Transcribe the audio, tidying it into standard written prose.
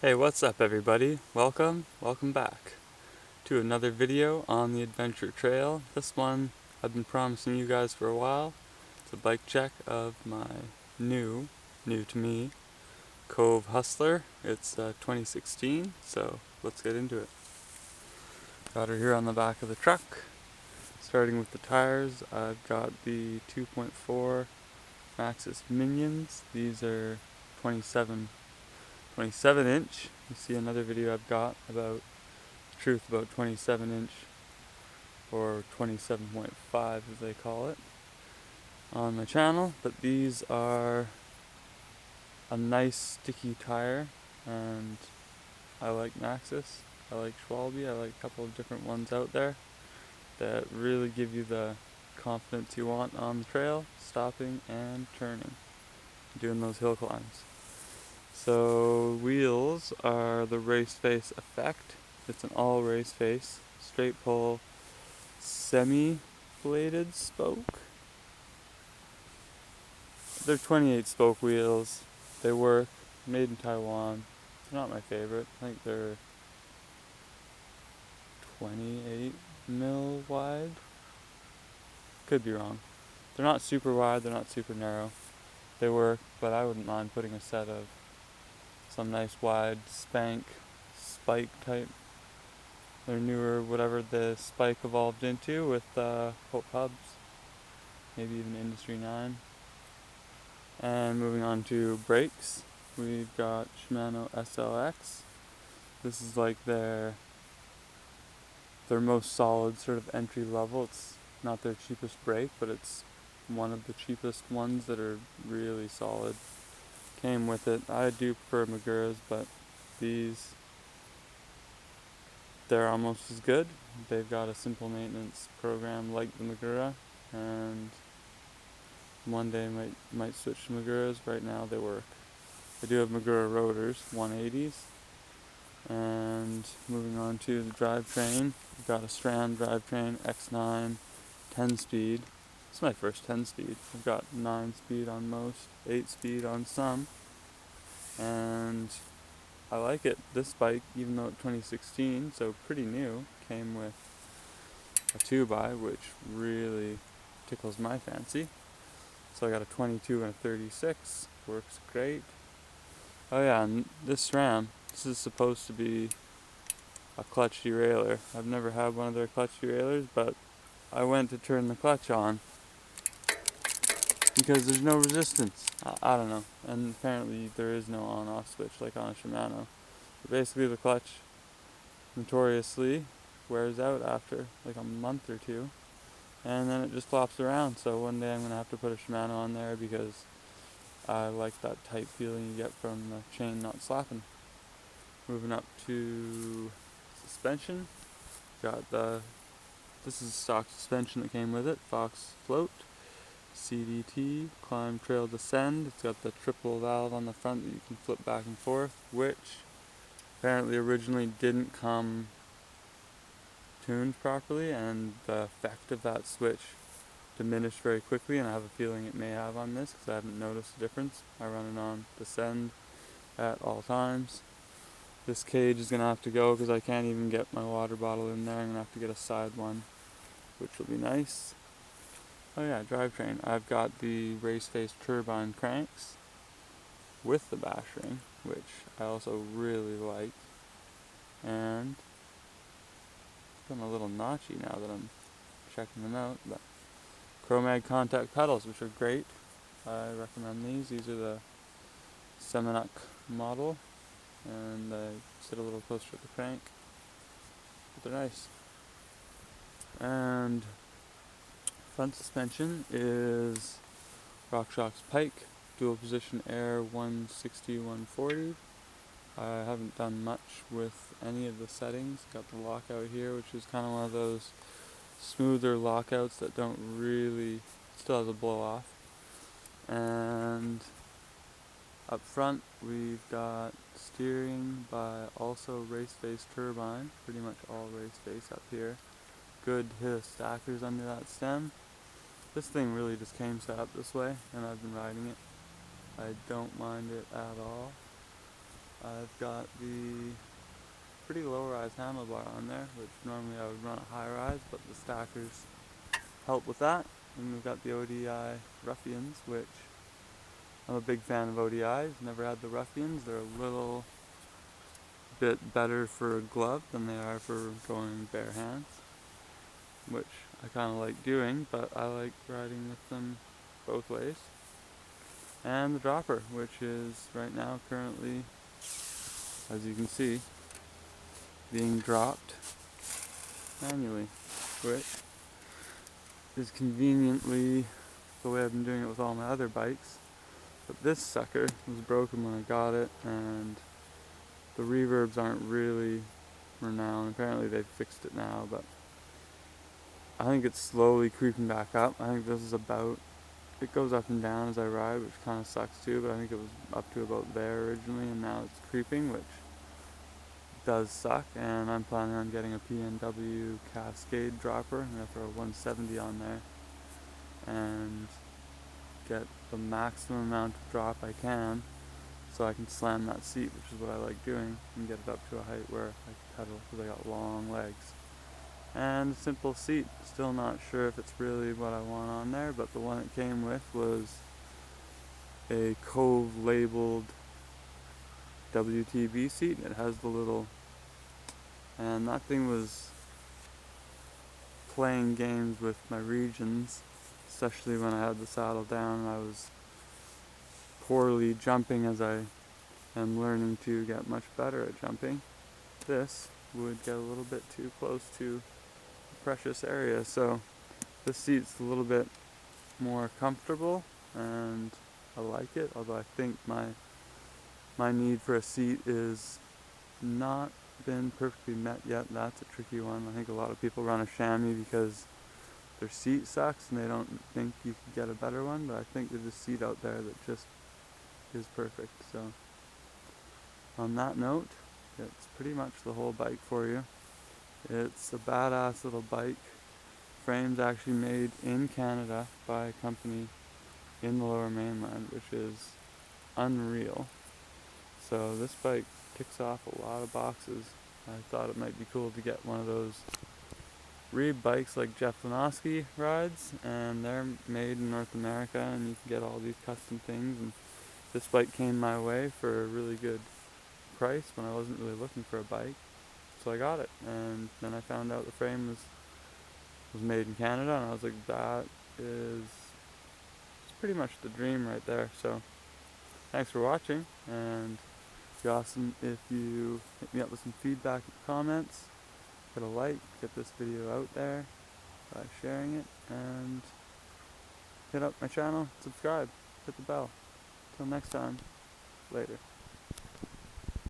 Hey, what's up everybody? Welcome back to another video on the adventure trail. This one I've been promising you guys for a while. It's a bike check of my new to me, Cove Hustler. It's 2016, so let's get into it. Got her here on the back of the truck. Starting with the tires, I've got the 2.4 Maxxis Minions. These are 27 inch. You see another video I've got about the truth about 27 inch or 27.5 as they call it on my channel, but these are a nice sticky tire, and I like Maxxis, I like Schwalbe, I like a couple of different ones out there that really give you the confidence you want on the trail, stopping and turning, doing those hill climbs. So wheels are the race face effect. It's an all race face, straight pull, semi-bladed spoke. They're 28 spoke wheels. They work. Made in Taiwan. They're not my favorite. I think they're 28 mil wide. Could be wrong. They're not super wide. They're not super narrow. They work, but I wouldn't mind putting a set of some nice wide spank spike type. They're newer, whatever the spike evolved into with Hope Hubs, maybe even Industry 9. And moving on to brakes, we've got Shimano SLX. This is like their most solid sort of entry level. It's not their cheapest brake, but it's one of the cheapest ones that are really solid. Came with it. I do prefer Magura's, but they're almost as good. They've got a simple maintenance program like the Magura, and one day might switch to Magura's. Right now they work. I do have Magura rotors, 180s. And moving on to the drivetrain, we've got a Strand drivetrain, X9, 10-speed. It's my first 10-speed. I've got 9-speed on most, 8-speed on some, and I like it. This bike, even though it's 2016, so pretty new, came with a 2x, which really tickles my fancy. So I got a 22 and a 36, works great. Oh yeah, and this SRAM, this is supposed to be a clutch derailleur. I've never had one of their clutch derailleurs, but I went to turn the clutch on because there's no resistance. I don't know, and apparently there is no on-off switch like on a Shimano. But basically the clutch notoriously wears out after like a month or two, and then it just flops around. So one day I'm going to have to put a Shimano on there because I like that tight feeling you get from the chain not slapping. Moving up to suspension, this is stock suspension that came with it, Fox Float, CDT, Climb Trail Descend. It's got the triple valve on the front that you can flip back and forth, which apparently originally didn't come tuned properly, and the effect of that switch diminished very quickly, and I have a feeling it may have on this because I haven't noticed a difference. I run it on Descend at all times. This cage is going to have to go because I can't even get my water bottle in there. I'm going to have to get a side one, which will be nice. Oh yeah, drivetrain. I've got the race face turbine cranks with the bash ring, which I also really like. And I'm a little notchy now that I'm checking them out. But Chromag contact pedals, which are great. I recommend these. These are the Seminuk model, and they sit a little closer to the crank, but they're nice. And front suspension is RockShox Pike dual position air 160/140. I haven't done much with any of the settings. Got the lockout here, which is kind of one of those smoother lockouts that don't really, still has a blow off. And up front we've got steering by also race face turbine, pretty much all race face up here. Good hit of stackers under that stem. This thing really just came set up this way, and I've been riding it. I don't mind it at all. I've got the pretty low-rise handlebar on there, which normally I would run a high-rise, but the stackers help with that. And we've got the ODI Ruffians, which I'm a big fan of ODIs. Never had the Ruffians. They're a little bit better for a glove than they are for going bare hands, which I kind of like doing, but I like riding with them both ways. And the dropper, which is right now currently, as you can see, being dropped manually, which is conveniently the way I've been doing it with all my other bikes. But this sucker was broken when I got it, and the reverbs aren't really renowned. Apparently they've fixed it now, but I think it's slowly creeping back up. I think this is about, it goes up and down as I ride, which kind of sucks too, but I think it was up to about there originally, and now it's creeping, which does suck. And I'm planning on getting a PNW Cascade dropper. I'm going to throw a 170 on there and get the maximum amount of drop I can, so I can slam that seat, which is what I like doing, and get it up to a height where I can pedal, because I got long legs. And a simple seat. Still not sure if it's really what I want on there, but the one it came with was a Cove labeled WTB seat. It has the little, and that thing was playing games with my regions, especially when I had the saddle down and I was poorly jumping, as I am learning to get much better at jumping. This would get a little bit too close to the precious area, so this seat's a little bit more comfortable and I like it, although I think my need for a seat is not been perfectly met yet. That's a tricky one. I think a lot of people run a chamois because their seat sucks and they don't think you could get a better one, but I think there's a seat out there that just is perfect. So on that note, it's pretty much the whole bike for you. It's a badass little bike. Frame's actually made in Canada by a company in the Lower Mainland, which is unreal. So this bike ticks off a lot of boxes. I thought it might be cool to get one of those Reeb bikes like Jeff Lanoski rides, and they're made in North America, and you can get all these custom things. And this bike came my way for a really good price when I wasn't really looking for a bike, so I got it. And then I found out the frame was made in Canada, and I was like, that is pretty much the dream right there. So thanks for watching, and it'd be awesome if you hit me up with some feedback in the comments. Hit a like, get this video out there by sharing it, and hit up my channel, subscribe, hit the bell. Till next time, later.